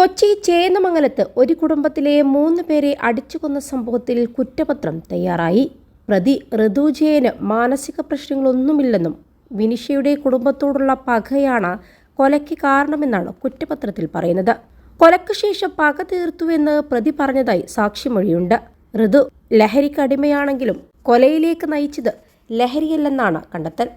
കൊച്ചി ചേന്നമംഗലത്ത് ഒരു കുടുംബത്തിലെ 3 പേരെ അടിച്ചുകൊന്ന സംഭവത്തിൽ കുറ്റപത്രം തയ്യാറായി. പ്രതി ഋതു ജയന് മാനസിക പ്രശ്നങ്ങളൊന്നുമില്ലെന്നും വിനിഷയുടെ കുടുംബത്തോടുള്ള പകയാണ് കൊലയ്ക്ക് കാരണമെന്നാണ് കുറ്റപത്രത്തിൽ പറയുന്നത്. കൊലയ്ക്ക് ശേഷം പക തീർത്തുവെന്ന് പ്രതി പറഞ്ഞതായി സാക്ഷിമൊഴിയുണ്ട്. ഋതു ലഹരിക്കടിമയാണെങ്കിലും കൊലയിലേക്ക് നയിച്ചത് ലഹരിയല്ലെന്നാണ് കണ്ടെത്തൽ.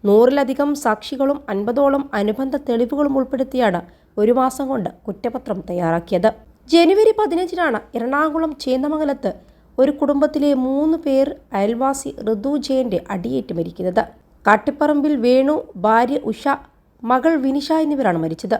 100-ലധികം സാക്ഷികളും 50ഓളം അനുബന്ധ തെളിവുകളും ഉൾപ്പെടുത്തിയാണ് 1 മാസം കൊണ്ട് കുറ്റപത്രം തയ്യാറാക്കിയത്. ജനുവരി 15-നാണ് എറണാകുളം ചേന്നമംഗലത്ത് ഒരു കുടുംബത്തിലെ 3 പേർ അയൽവാസി ഋതു ജയന്റെ അടിയേറ്റ് മരിക്കുന്നത്. കാട്ടിപ്പറമ്പിൽ വേണു, ഭാര്യ ഉഷ, മകൾ വിനിഷ എന്നിവരാണ് മരിച്ചത്.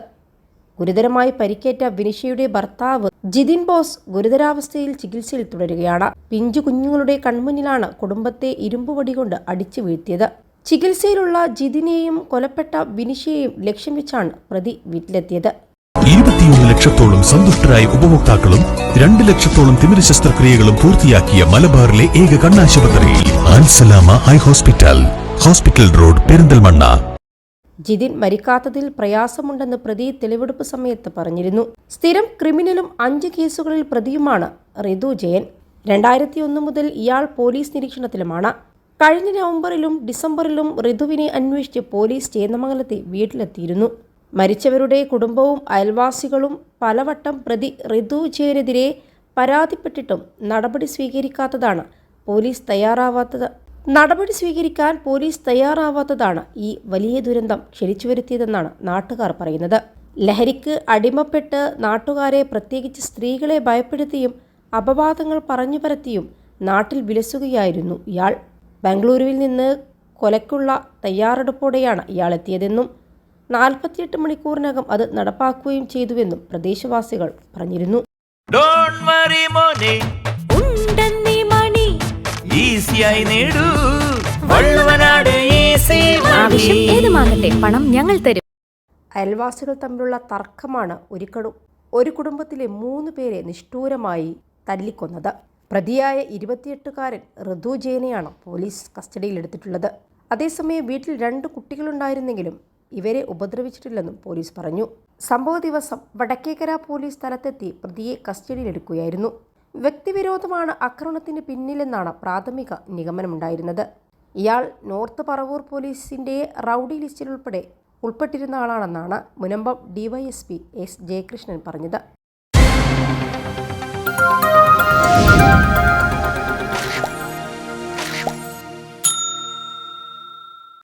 ഗുരുതരമായി പരിക്കേറ്റ വിനിഷയുടെ ഭർത്താവ് ജിതിൻ ബോസ് ഗുരുതരാവസ്ഥയിൽ ചികിത്സയിൽ തുടരുകയാണ്. പിഞ്ചു കുഞ്ഞുങ്ങളുടെ കൺമുന്നിലാണ് കുടുംബത്തെ ഇരുമ്പുവടി കൊണ്ട് അടിച്ചു വീഴ്ത്തിയത്. ചികിത്സയിലുള്ള ജിതിനെയും കൊലപ്പെട്ട വിനിഷയെയും ലക്ഷ്യം വെച്ചാണ് പ്രതി വീട്ടിലെത്തിയത്. 21 ലക്ഷത്തോളം സന്തുഷ്ടരായ ഉപഭോക്താക്കളും 2 ലക്ഷത്തോളം തിമിര ശസ്ത്രക്രിയകളും പൂർത്തിയാക്കിയ മലബാറിലെ ഏക കണ്ണാശുപത്രി Alsalama eye hospital, hospital road, Perinthalmanna. Jithin മരിക്കാത്തതിൽ പ്രയാസമുണ്ടെന്ന് പ്രതി തെളിവെടുപ്പ് സമയത്ത് പറഞ്ഞിരുന്നു. സ്ഥിരം ക്രിമിനലും 5 കേസുകളിൽ പ്രതിയുമാണ് ഋതു ജയൻ. 2001 മുതൽ ഇയാൾ പോലീസ് നിരീക്ഷണത്തിലുമാണ്. കഴിഞ്ഞ നവംബറിലും ഡിസംബറിലും ഋതുവിനെ അന്വേഷിച്ച് പോലീസ് ചേന്നമംഗലത്തെ വീട്ടിലെത്തിയിരുന്നു. മരിച്ചവരുടെ കുടുംബവും അയൽവാസികളും പലവട്ടം പ്രതി ഋതു ജയനെതിരെ പരാതിപ്പെട്ടിട്ടും നടപടി സ്വീകരിക്കാൻ പോലീസ് തയ്യാറാവാത്തതാണ് ഈ വലിയ ദുരന്തം ക്ഷണിച്ചു വരുത്തിയതെന്നാണ് നാട്ടുകാർ പറയുന്നത്. ലഹരിക്ക് അടിമപ്പെട്ട് നാട്ടുകാരെ, പ്രത്യേകിച്ച് സ്ത്രീകളെ ഭയപ്പെടുത്തിയും അപവാദങ്ങൾ പറഞ്ഞു പരത്തിയും നാട്ടിൽ വിലസുകയായിരുന്നു ഇയാൾ. ബംഗളൂരുവിൽ നിന്ന് കൊലയ്ക്കുള്ള തയ്യാറെടുപ്പോടെയാണ് ഇയാൾ എത്തിയതെന്നും 48 മണിക്കൂറിനകം അത് നടപ്പാക്കുകയും ചെയ്തുവെന്നും പ്രദേശവാസികൾ പറഞ്ഞിരുന്നു. പണം ഞങ്ങൾ തരും. അയൽവാസികൾ തമ്മിലുള്ള തർക്കമാണ് ഒരു കുടുംബത്തിലെ 3 പേരെ നിഷ്ഠൂരമായി തല്ലിക്കൊന്നത്. പ്രതിയായ 28-കാരൻ ഋതു ജയനെയാണ് പോലീസ് കസ്റ്റഡിയിലെടുത്തിട്ടുള്ളത്. അതേസമയം വീട്ടിൽ 2 കുട്ടികളുണ്ടായിരുന്നെങ്കിലും ഇവരെ ഉപദ്രവിച്ചിട്ടില്ലെന്നും പോലീസ് പറഞ്ഞു. സംഭവ ദിവസം വടക്കേക്കര പോലീസ് സ്ഥലത്തെത്തി പ്രതിയെ കസ്റ്റഡിയിലെടുക്കുകയായിരുന്നു. വ്യക്തിവിരോധമാണ് ആക്രമണത്തിന് പിന്നിലെന്നാണ് പ്രാഥമിക നിഗമനമുണ്ടായിരുന്നത്. ഇയാൾ നോർത്ത് പറവൂർ പോലീസിന്റെ റൌഡി ലിസ്റ്റിൽ ഉൾപ്പെട്ടിരുന്ന ആളാണെന്നാണ് മുനമ്പം ഡിവൈഎസ്പി എസ് ജയകൃഷ്ണൻ പറഞ്ഞത്.